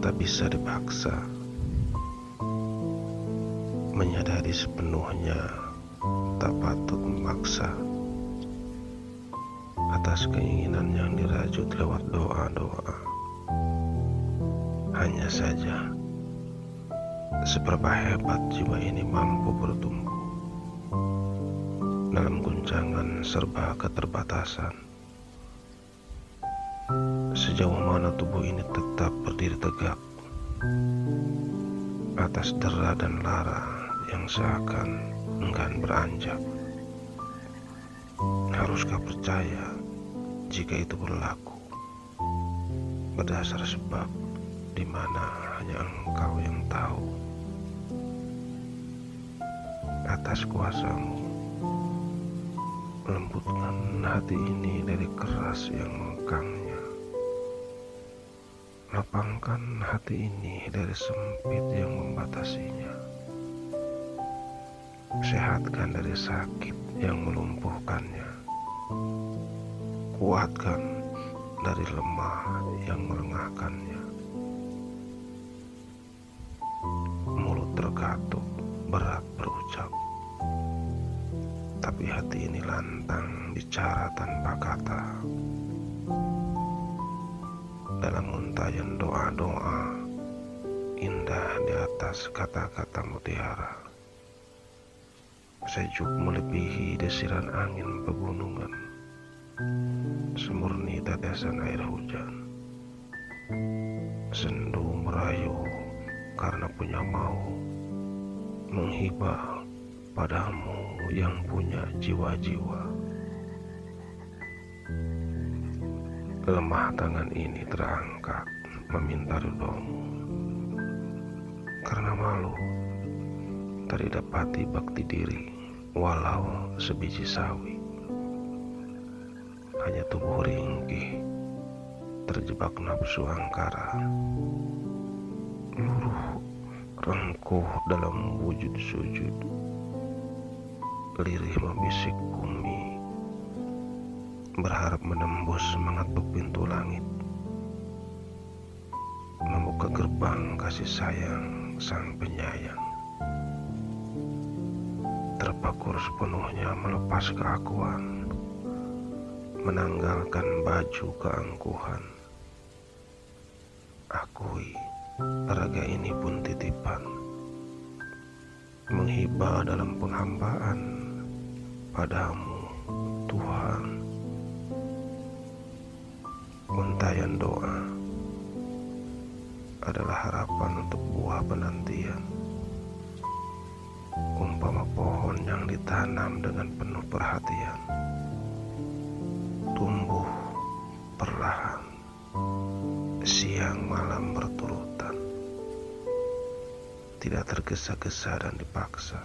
tak bisa dipaksa. Menyadari sepenuhnya tak patut memaksa atas keinginan yang dirajut lewat doa-doa. Hanya saja, seberapa hebat jiwa ini mampu bertumbuh dalam guncangan serba keterbatasan. Sejauh mana tubuh ini tetap berdiri tegak atas dera dan lara yang seakan enggan beranjak. Haruskah percaya jika itu berlaku berdasar sebab di mana hanya engkau yang tahu? Atas kuasamu, lembutkan hati ini dari keras yang mengkangnya. Lapangkan hati ini dari sempit yang membatasinya. Sehatkan dari sakit yang melumpuhkannya. Kuatkan dari lemah yang melengahkannya. Mulut terkatuk, berat berucap, tapi hati ini lantang bicara tanpa kata. Dalam untayan doa-doa indah di atas kata-kata mutiara, sejuk melebihi desiran angin pegunungan, semurni tetesan air hujan, sendu merayu karena punya mau, menghibah padamu yang punya jiwa-jiwa. Lemah tangan ini terangkat meminta ridhomu, karena malu tak didapati bakti diri walau sebiji sawi. Hanya tubuh ringkih terjebak nafsu angkara, luruh rengkuh dalam wujud sujud, lirih membisik bumi, berharap menembus mengetuk pintu langit, membuka gerbang kasih sayang sang penyayang. Terpakur sepenuhnya melepas keakuan, menanggalkan baju keangkuhan. Akui raga ini pun titipan, menghibah dalam penghambaan padamu Tuhan. Untayan doa adalah harapan untuk buah penantian, umpama pohon yang ditanam dengan penuh perhatian, tumbuh perlahan, siang malam berturutan, tidak tergesa-gesa dan dipaksa,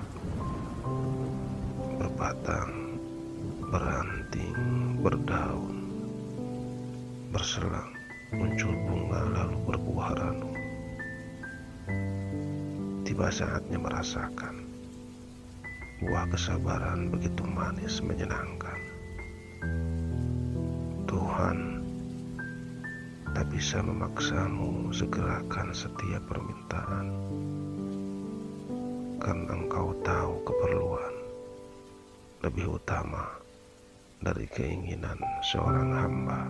berbatang, beranting, berdaun, berselang, muncul bunga lalu berbuah ranu. Tiba saatnya merasakan buah kesabaran begitu manis menyenangkan. Tuhan tak bisa memaksamu segerakan setiap permintaan, karena Engkau tahu keperluan lebih utama dari keinginan seorang hamba.